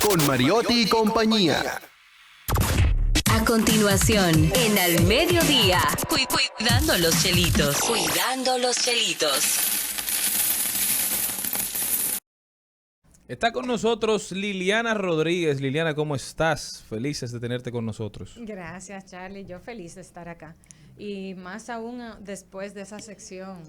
con Mariotti y compañía. A continuación, en Al Mediodía, cuidando los chelitos. Cuidando los chelitos. Está con nosotros Liliana Rodríguez. Liliana, ¿cómo estás? Felices de tenerte con nosotros. Gracias, Charlie. Yo feliz de estar acá. Y más aún después de esa sección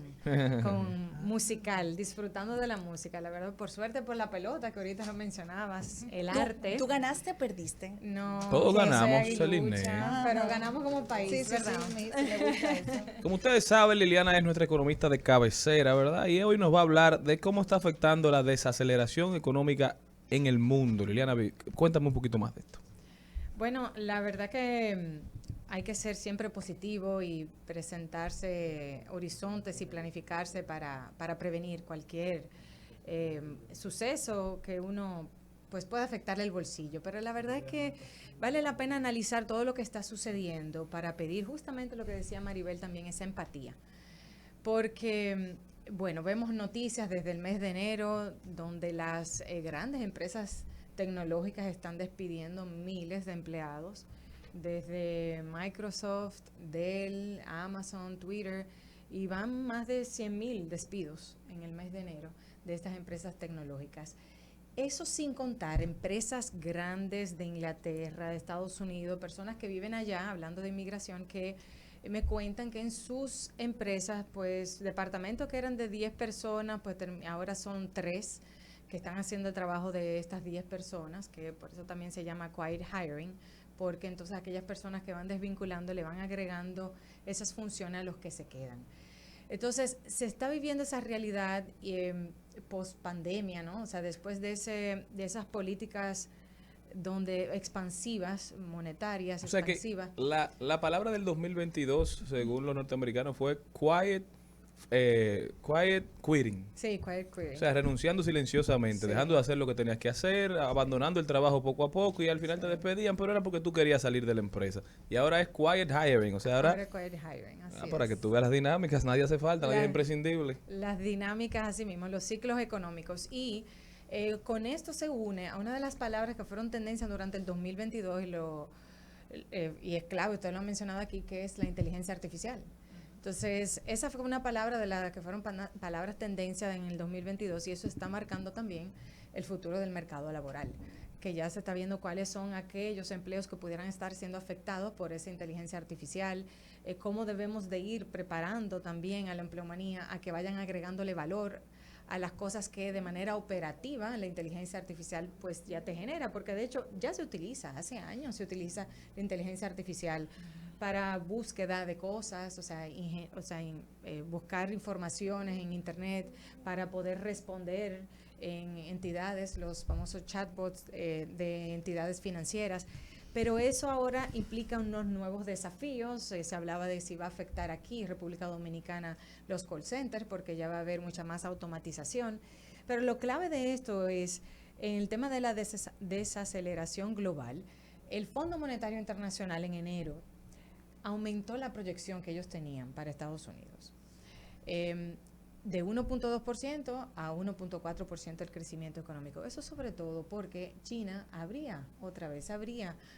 musical, disfrutando de la música. La verdad, por suerte por la pelota que ahorita no mencionabas, el arte. ¿Tú ganaste o perdiste? No. Todos ganamos, Celine. Celine. Pero ganamos como país, ¿verdad? Sí, me gusta eso. Como ustedes saben, Liliana es nuestra economista de cabecera, ¿verdad? Y hoy nos va a hablar de cómo está afectando la desaceleración económica en el mundo. Liliana, cuéntame un poquito más de esto. Bueno, la verdad que hay que ser siempre positivo y presentarse horizontes y planificarse para prevenir cualquier suceso que uno pues pueda afectarle el bolsillo. Pero la verdad es que vale la pena analizar todo lo que está sucediendo para pedir justamente lo que decía Maribel también, esa empatía. Porque, bueno, vemos noticias desde el mes de enero donde las grandes empresas tecnológicas están despidiendo miles de empleados, desde Microsoft, Dell, Amazon, Twitter, y van más de 100,000 despidos en el mes de enero de estas empresas tecnológicas. Eso sin contar empresas grandes de Inglaterra, de Estados Unidos, personas que viven allá, hablando de inmigración, que me cuentan que en sus empresas, pues, departamentos que eran de 10 personas, pues ahora son 3 que están haciendo el trabajo de estas 10 personas, que por eso también se llama quiet hiring, porque entonces aquellas personas que van desvinculando le van agregando esas funciones a los que se quedan. Entonces, se está viviendo esa realidad post pandemia, ¿no? O sea, después de esas políticas donde expansivas, monetarias, o sea expansivas. Que la palabra del 2022, según los norteamericanos, fue quiet quitting. Sí, quiet quitting. O sea, renunciando silenciosamente, Sí. Dejando de hacer lo que tenías que hacer, abandonando el trabajo poco a poco y al final te despedían, pero era porque tú querías salir de la empresa. Y ahora es quiet hiring, o sea, ahora es quiet hiring, así para es. que tú veas las dinámicas, nadie hace falta, nadie es La- imprescindible. Las dinámicas así mismo, los ciclos económicos. Y con esto se une a una de las palabras que fueron tendencia durante el 2022 y es clave, usted lo ha mencionado aquí, que es la inteligencia artificial. Entonces, esa fue una palabra de las que fueron palabras tendencia en el 2022 y eso está marcando también el futuro del mercado laboral, que ya se está viendo cuáles son aquellos empleos que pudieran estar siendo afectados por esa inteligencia artificial, cómo debemos de ir preparando también a la empleomanía a que vayan agregándole valor a las cosas que de manera operativa la inteligencia artificial pues ya te genera, porque de hecho ya se utiliza, hace años se utiliza la inteligencia artificial para búsqueda de cosas, buscar informaciones en internet para poder responder en entidades, los famosos chatbots de entidades financieras. Pero eso ahora implica unos nuevos desafíos. Se hablaba de si va a afectar aquí, República Dominicana, los call centers, porque ya va a haber mucha más automatización. Pero lo clave de esto es, en el tema de la desaceleración global, el Fondo Monetario Internacional en enero aumentó la proyección que ellos tenían para Estados Unidos. De 1.2% a 1.4% el crecimiento económico. Eso sobre todo porque China abría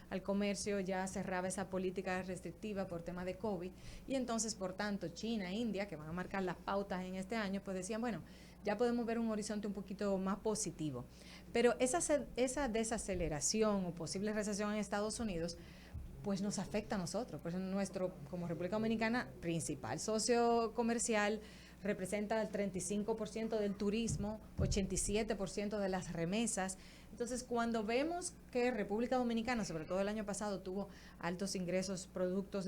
al comercio, ya cerraba esa política restrictiva por tema de COVID y entonces, por tanto, China e India, que van a marcar las pautas en este año, pues decían, bueno, ya podemos ver un horizonte un poquito más positivo. Pero esa desaceleración o posible recesión en Estados Unidos pues nos afecta a nosotros. Por eso nuestro, como República Dominicana, principal socio comercial, representa el 35% del turismo, 87% de las remesas. Entonces, cuando vemos que República Dominicana, sobre todo el año pasado, tuvo altos ingresos producto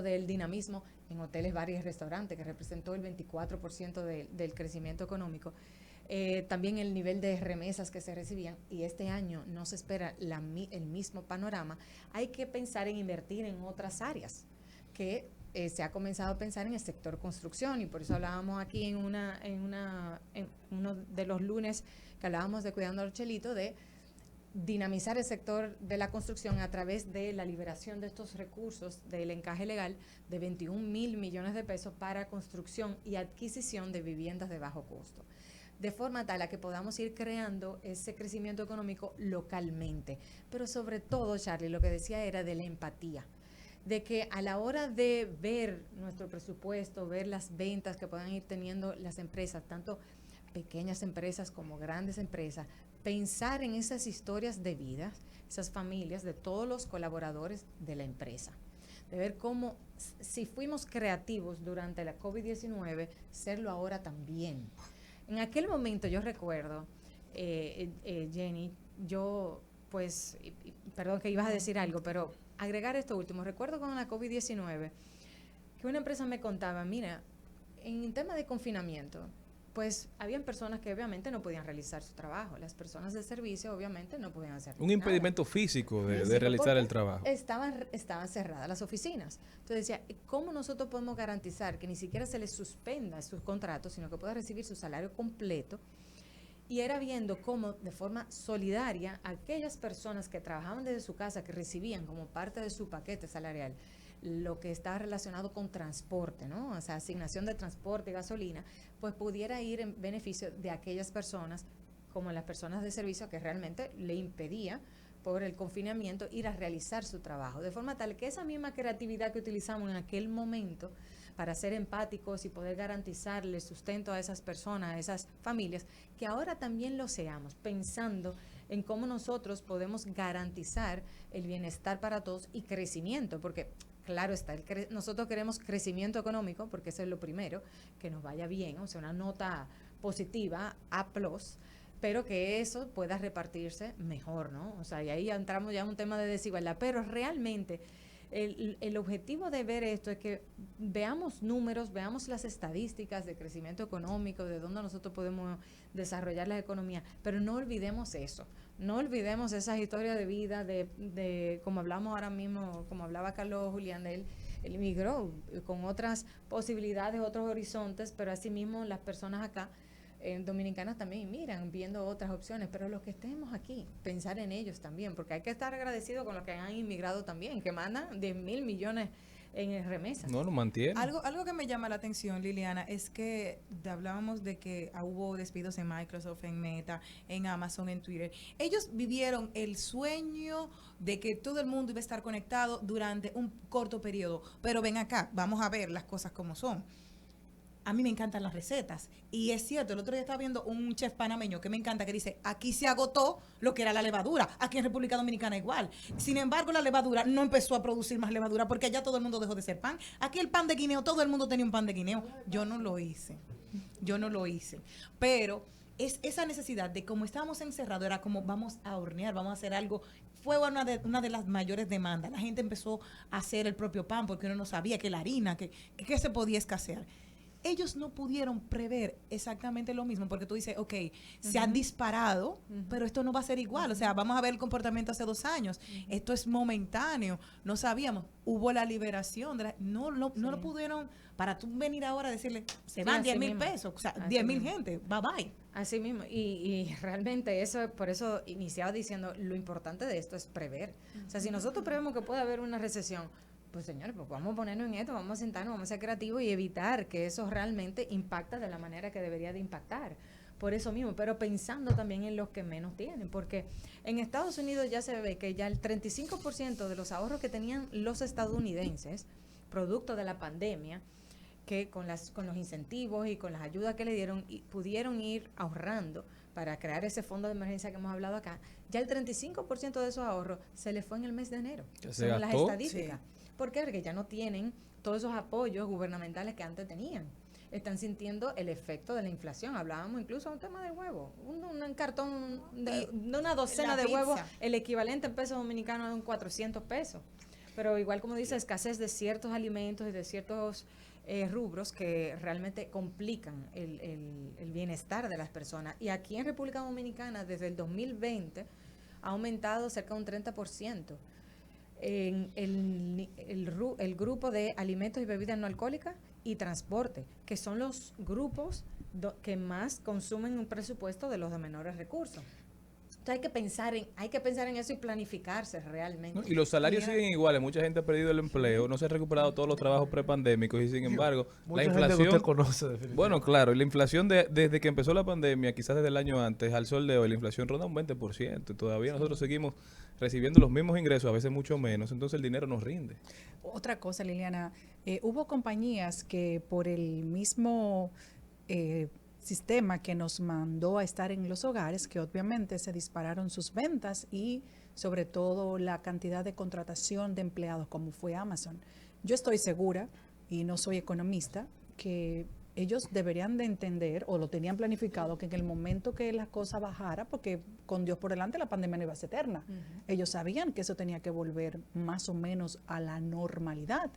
del dinamismo en hoteles, bares y restaurantes, que representó el 24% del crecimiento económico, también el nivel de remesas que se recibían, y este año no se espera el mismo panorama, hay que pensar en invertir en otras áreas que se ha comenzado a pensar en el sector construcción, y por eso hablábamos aquí en uno de los lunes que hablábamos de Cuidando al Chelito, de dinamizar el sector de la construcción a través de la liberación de estos recursos del encaje legal de 21,000 millones de pesos para construcción y adquisición de viviendas de bajo costo. de forma tal a que podamos ir creando ese crecimiento económico localmente. Pero sobre todo, Charlie, lo que decía era de la empatía, de que a la hora de ver nuestro presupuesto, ver las ventas que puedan ir teniendo las empresas, tanto pequeñas empresas como grandes empresas, pensar en esas historias de vida, esas familias de todos los colaboradores de la empresa, de ver cómo, si fuimos creativos durante la COVID-19, serlo ahora también. En aquel momento yo recuerdo, Jenny, yo pues, perdón que ibas a decir algo, pero agregar esto último, recuerdo con la COVID-19 que una empresa me contaba, mira, en tema de confinamiento, pues habían personas que obviamente no podían realizar su trabajo, las personas de servicio obviamente no podían hacer Un impedimento físico de realizar el trabajo. Estaban cerradas las oficinas. Entonces decía, ¿cómo nosotros podemos garantizar que ni siquiera se les suspenda sus contratos, sino que pueda recibir su salario completo? Y era viendo cómo de forma solidaria aquellas personas que trabajaban desde su casa, que recibían como parte de su paquete salarial lo que está relacionado con transporte, ¿no? O sea, asignación de transporte y gasolina, pues pudiera ir en beneficio de aquellas personas, como las personas de servicio, que realmente le impedía por el confinamiento ir a realizar su trabajo, de forma tal que esa misma creatividad que utilizamos en aquel momento para ser empáticos y poder garantizarle sustento a esas personas, a esas familias, que ahora también lo seamos, pensando en cómo nosotros podemos garantizar el bienestar para todos y crecimiento, porque claro está, nosotros queremos crecimiento económico, porque eso es lo primero, que nos vaya bien, o sea, una nota positiva, A+, pero que eso pueda repartirse mejor, ¿no? O sea, y ahí entramos ya en un tema de desigualdad, pero realmente el objetivo de ver esto es que veamos números, veamos las estadísticas de crecimiento económico, de dónde nosotros podemos desarrollar la economía, pero no olvidemos eso, no olvidemos esas historias de vida, de como hablamos ahora mismo, como hablaba Carlos Julián, él emigró con otras posibilidades, otros horizontes, pero asimismo las personas acá dominicanas también miran, viendo otras opciones, pero los que estemos aquí, pensar en ellos también, porque hay que estar agradecidos con los que han inmigrado también, que mandan 10.000 millones en remesas. No, lo mantiene. Algo que me llama la atención, Liliana, es que hablábamos de que hubo despidos en Microsoft, en Meta, en Amazon, en Twitter. Ellos vivieron el sueño de que todo el mundo iba a estar conectado durante un corto periodo, pero ven acá, vamos a ver las cosas como son. A mí me encantan las recetas. Y es cierto, el otro día estaba viendo un chef panameño que me encanta, que dice, aquí se agotó lo que era la levadura. Aquí en República Dominicana igual. Sin embargo, la levadura no empezó a producir más levadura porque allá todo el mundo dejó de ser pan. Aquí el pan de guineo, todo el mundo tenía un pan de guineo. Yo no lo hice. Pero es esa necesidad de, como estábamos encerrados, era como vamos a hornear, vamos a hacer algo. Fue una de las mayores demandas. La gente empezó a hacer el propio pan porque uno no sabía que la harina, que se podía escasear. Ellos no pudieron prever exactamente lo mismo, porque tú dices, ok, se han disparado, pero esto no va a ser igual. O sea, vamos a ver el comportamiento hace 2 años. Esto es momentáneo. No sabíamos. Hubo la liberación. No lo pudieron, para tú venir ahora a decirle, se van 10,000 pesos. O sea, 10,000 gente. Bye bye. Así mismo, y realmente eso, por eso iniciaba diciendo, lo importante de esto es prever. O sea, si nosotros prevemos que puede haber una recesión, pues señores, pues vamos a ponernos en esto, vamos a sentarnos, vamos a ser creativos y evitar que eso realmente impacte de la manera que debería de impactar. Por eso mismo, pero pensando también en los que menos tienen, porque en Estados Unidos ya se ve que ya el 35% de los ahorros que tenían los estadounidenses, producto de la pandemia, que con los incentivos y con las ayudas que le dieron, pudieron ir ahorrando para crear ese fondo de emergencia que hemos hablado acá, ya el 35% de esos ahorros se les fue en el mes de enero, según las estadísticas. Sí. ¿Por qué? Porque ya no tienen todos esos apoyos gubernamentales que antes tenían. Están sintiendo el efecto de la inflación. Hablábamos incluso de un tema del huevo. Un cartón de una docena de huevos, el equivalente en pesos dominicanos es un 400 pesos. Pero igual, como dice, escasez de ciertos alimentos y de ciertos rubros que realmente complican el bienestar de las personas. Y aquí en República Dominicana, desde el 2020, ha aumentado cerca de un 30%. En el grupo de alimentos y bebidas no alcohólicas y transporte, que son los grupos que más consumen un presupuesto de los de menores recursos. Entonces hay que pensar en eso y planificarse realmente. ¿No? Y los salarios siguen iguales. Mucha gente ha perdido el empleo, no se han recuperado todos los trabajos prepandémicos y sin embargo, Mucha la gente que inflación... usted conoce, definitivamente. Bueno, claro, y la inflación desde que empezó la pandemia, quizás desde el año antes, al sol de hoy, la inflación ronda un 20%. Y todavía nosotros seguimos recibiendo los mismos ingresos, a veces mucho menos, entonces el dinero nos rinde. Otra cosa, Liliana, hubo compañías que por el mismo sistema que nos mandó a estar en los hogares, que obviamente se dispararon sus ventas y sobre todo la cantidad de contratación de empleados como fue Amazon. Yo estoy segura, y no soy economista, que ellos deberían de entender, o lo tenían planificado, que en el momento que la cosa bajara, porque con Dios por delante la pandemia no iba a ser eterna, ellos sabían que eso tenía que volver más o menos a la normalidad,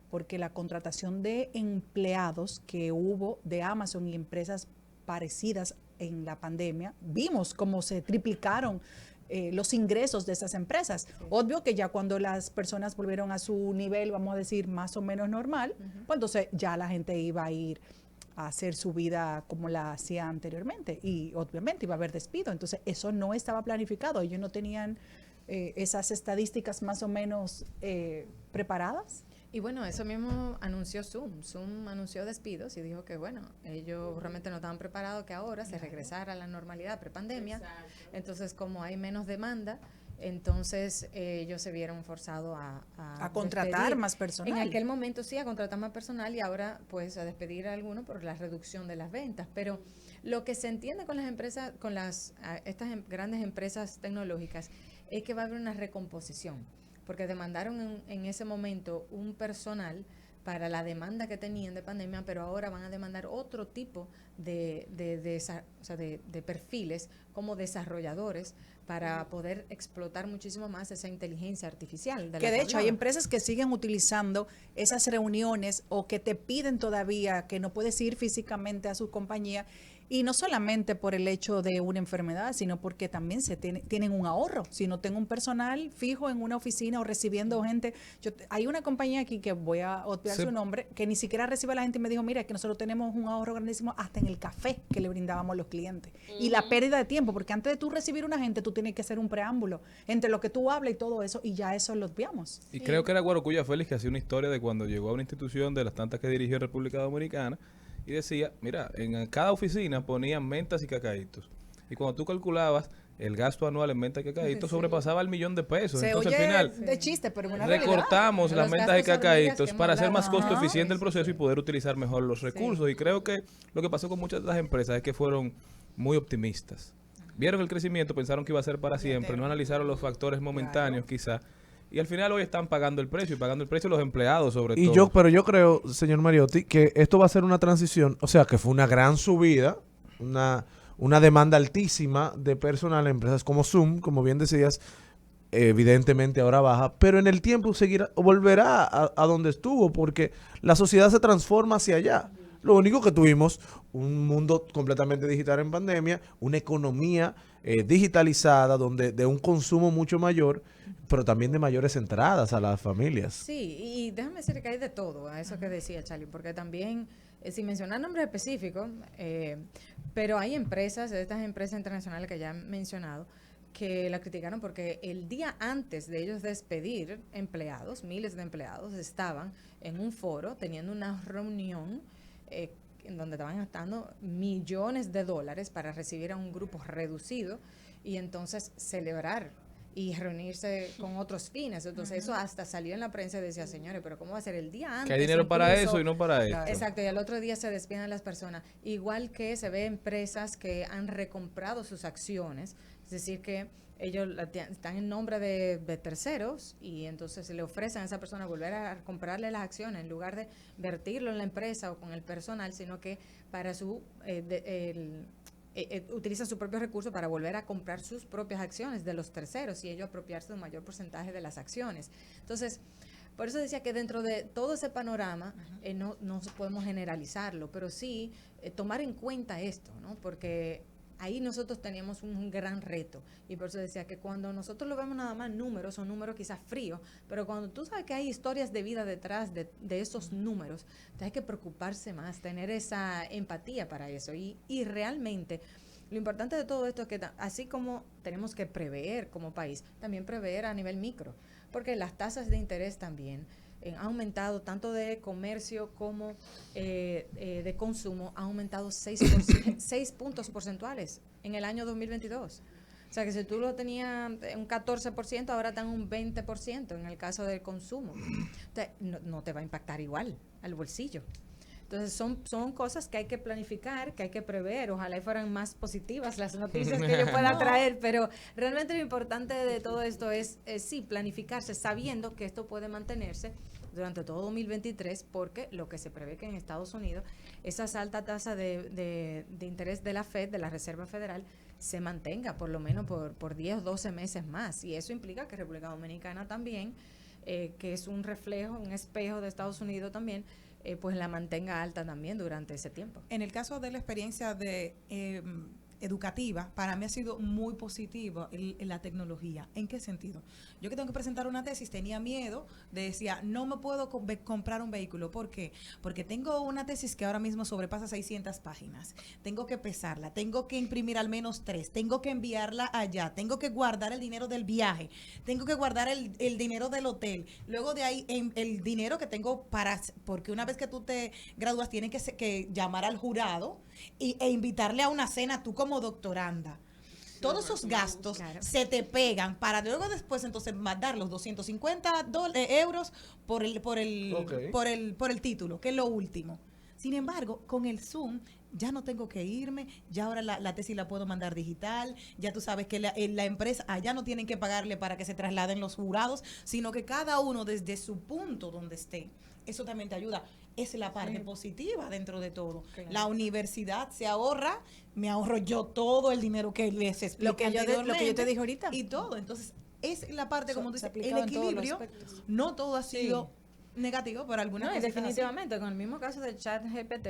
porque la contratación de empleados que hubo de Amazon y empresas parecidas en la pandemia, vimos cómo se triplicaron los ingresos de esas empresas. Sí. Obvio que ya cuando las personas volvieron a su nivel, vamos a decir, más o menos normal, pues entonces ya la gente iba a ir a hacer su vida como la hacía anteriormente y obviamente iba a haber despido. Entonces eso no estaba planificado, ellos no tenían esas estadísticas más o menos preparadas. Y bueno, eso mismo anunció Zoom. Zoom anunció despidos y dijo que, bueno, ellos realmente no estaban preparados que ahora se regresara a la normalidad prepandemia. Entonces, como hay menos demanda, entonces ellos se vieron forzados a contratar despedir. más personal. En aquel momento sí, a contratar más personal y ahora pues a despedir a algunos por la reducción de las ventas. Pero lo que se entiende con las empresas, con estas grandes empresas tecnológicas, es que va a haber una recomposición. Porque demandaron en ese momento un personal para la demanda que tenían de pandemia, pero ahora van a demandar otro tipo de perfiles como desarrolladores para poder explotar muchísimo más esa inteligencia artificial. Que de hecho hay empresas que siguen utilizando esas reuniones o que te piden todavía que no puedes ir físicamente a su compañía. Y no solamente por el hecho de una enfermedad, sino porque también tienen un ahorro. Si no tengo un personal fijo en una oficina o recibiendo gente. Hay una compañía aquí que voy a obviar su nombre, que ni siquiera recibe a la gente y me dijo, mira, que nosotros tenemos un ahorro grandísimo hasta en el café que le brindábamos a los clientes. Y la pérdida de tiempo, porque antes de tú recibir una gente, tú tienes que hacer un preámbulo entre lo que tú hablas y todo eso, y ya eso lo obviamos. Y creo que era Guarocuya Félix que hacía una historia de cuando llegó a una institución de las tantas que dirigió en República Dominicana, y decía, mira, en cada oficina ponían mentas y cacaitos. Y cuando tú calculabas el gasto anual en mentas y cacaitos, sobrepasaba el $1,000,000. Se Entonces, oye al final, de chiste, pero en una recortamos las mentas y cacaitos para hacer más costo Ajá. eficiente el proceso y poder utilizar mejor los recursos. Y creo que lo que pasó con muchas de las empresas es que fueron muy optimistas. Vieron el crecimiento, pensaron que iba a ser para siempre, no analizaron los factores momentáneos quizá. Y al final hoy están pagando el precio, y pagando el precio los empleados sobre todo. Pero yo creo, señor Mariotti, que esto va a ser una transición, o sea, que fue una gran subida, una demanda altísima de personal en empresas como Zoom, como bien decías, evidentemente ahora baja, pero en el tiempo volverá a donde estuvo, porque la sociedad se transforma hacia allá. Lo único que tuvimos, un mundo completamente digital en pandemia, una economía digitalizada, donde de un consumo mucho mayor, pero también de mayores entradas a las familias. Sí, y déjame decir que hay de todo, a eso que decía Charlie, porque también, sin mencionar nombres específicos, pero hay empresas, de estas empresas internacionales que ya han mencionado, que la criticaron porque el día antes de ellos despedir empleados, miles de empleados, estaban en un foro teniendo una reunión en donde estaban gastando millones de dólares para recibir a un grupo reducido y entonces celebrar y reunirse con otros fines. Entonces eso hasta salió en la prensa y decía, señores, pero ¿cómo va a ser el día antes? Que hay dinero para eso y no para esto. Exacto, y al otro día se despiden las personas. Igual que se ve empresas que han recomprado sus acciones, es decir, que ellos están en nombre de terceros y entonces se le ofrecen a esa persona volver a comprarle las acciones en lugar de vertirlo en la empresa o con el personal, sino que para utilizan sus propios recursos para volver a comprar sus propias acciones de los terceros y ellos apropiarse de un mayor porcentaje de las acciones. Entonces, por eso decía que dentro de todo ese panorama no podemos generalizarlo, pero sí tomar en cuenta esto, ¿no? Porque ahí nosotros teníamos un gran reto y por eso decía que cuando nosotros lo vemos nada más números, son números quizás fríos, pero cuando tú sabes que hay historias de vida detrás de esos números, entonces hay que preocuparse más, tener esa empatía para eso y realmente Lo importante de todo esto es que así como tenemos que prever como país, también prever a nivel micro, porque las tasas de interés también han aumentado, tanto de comercio como de consumo, ha aumentado 6 puntos porcentuales en el año 2022. O sea que si tú lo tenías un 14%, ahora están un 20% en el caso del consumo. Entonces, no te va a impactar igual al bolsillo. Entonces son cosas que hay que planificar, que hay que prever. Ojalá y fueran más positivas las noticias que yo pueda traer, pero realmente lo importante de todo esto es sí, planificarse sabiendo que esto puede mantenerse durante todo 2023, porque lo que se prevé que en Estados Unidos esa alta tasa de interés de la Fed, de la Reserva Federal, se mantenga por lo menos por 10 o 12 meses más. Y eso implica que República Dominicana también, que es un reflejo, un espejo de Estados Unidos también, pues la mantenga alta también durante ese tiempo. En el caso de la experiencia de educativa, para mí ha sido muy positivo la tecnología. ¿En qué sentido? Yo que tengo que presentar una tesis tenía miedo, decía, no me puedo comprar un vehículo. ¿Por qué? Porque tengo una tesis que ahora mismo sobrepasa 600 páginas. Tengo que pesarla, tengo que imprimir al menos 3, tengo que enviarla allá, tengo que guardar el dinero del viaje, tengo que guardar el dinero del hotel. Luego de ahí, el dinero que tengo porque una vez que tú te gradúas, tienes que llamar al jurado e invitarle a una cena tú como doctoranda. Todos esos gastos se te pegan para luego después entonces mandar los 250 euros por el título, que es lo último. Sin embargo, con el Zoom ya no tengo que irme, ya ahora la tesis la puedo mandar digital, ya tú sabes que la empresa allá no tienen que pagarle para que se trasladen los jurados, sino que cada uno desde su punto donde esté. Eso también te ayuda. Esa es la parte positiva dentro de todo. Claro. La universidad se ahorra, me ahorro yo todo el dinero que les expliqué lo que yo te dije ahorita. Y todo. Entonces, es la parte, como tú dices, el equilibrio. No todo ha sido negativo por algunas cosas. Definitivamente, con el mismo caso del ChatGPT,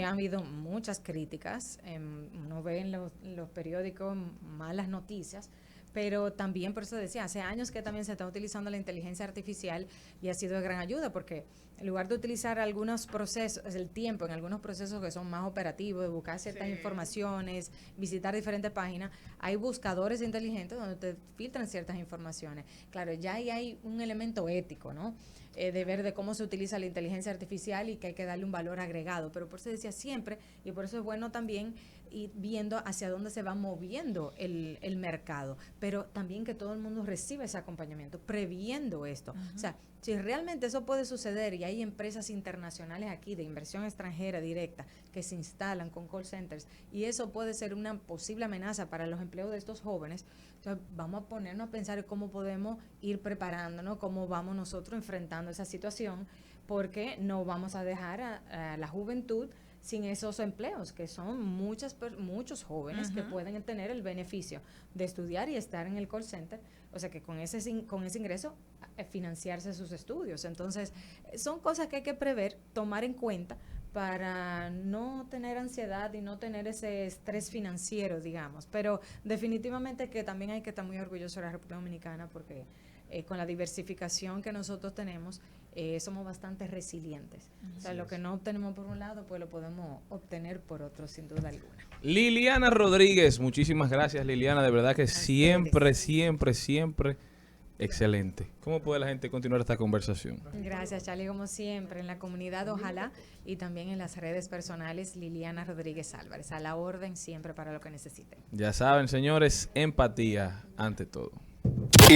ha habido muchas críticas. Uno ve en los periódicos malas noticias, pero también, por eso decía, hace años que también se está utilizando la inteligencia artificial y ha sido de gran ayuda, porque en lugar de utilizar algunos procesos, el tiempo en algunos procesos que son más operativos, de buscar ciertas informaciones, visitar diferentes páginas, hay buscadores inteligentes donde te filtran ciertas informaciones. Claro, ya ahí hay un elemento ético, ¿no? De ver de cómo se utiliza la inteligencia artificial y que hay que darle un valor agregado. Pero por eso decía siempre, y por eso es bueno también ir viendo hacia dónde se va moviendo el mercado, pero también que todo el mundo reciba ese acompañamiento, previendo esto. O sea, si realmente eso puede suceder y hay empresas internacionales aquí de inversión extranjera directa que se instalan con call centers y eso puede ser una posible amenaza para los empleos de estos jóvenes, entonces vamos a ponernos a pensar cómo podemos ir preparándonos, cómo vamos nosotros enfrentando esa situación, porque no vamos a dejar a la juventud sin esos empleos, que son muchos jóvenes que pueden tener el beneficio de estudiar y estar en el call center, o sea que con ese ingreso financiarse sus estudios. Entonces, son cosas que hay que prever, tomar en cuenta para no tener ansiedad y no tener ese estrés financiero, digamos. Pero definitivamente que también hay que estar muy orgullosos de la República Dominicana porque con la diversificación que nosotros tenemos, somos bastante resilientes. O sea, lo que no obtenemos por un lado, pues lo podemos obtener por otro, sin duda alguna. Liliana Rodríguez, muchísimas gracias, Liliana. De verdad que siempre excelente. ¿Cómo puede la gente continuar esta conversación? Gracias, Charlie, como siempre, en la comunidad ojalá y también en las redes personales, Liliana Rodríguez Álvarez, a la orden siempre para lo que necesiten. Ya saben, señores, empatía ante todo.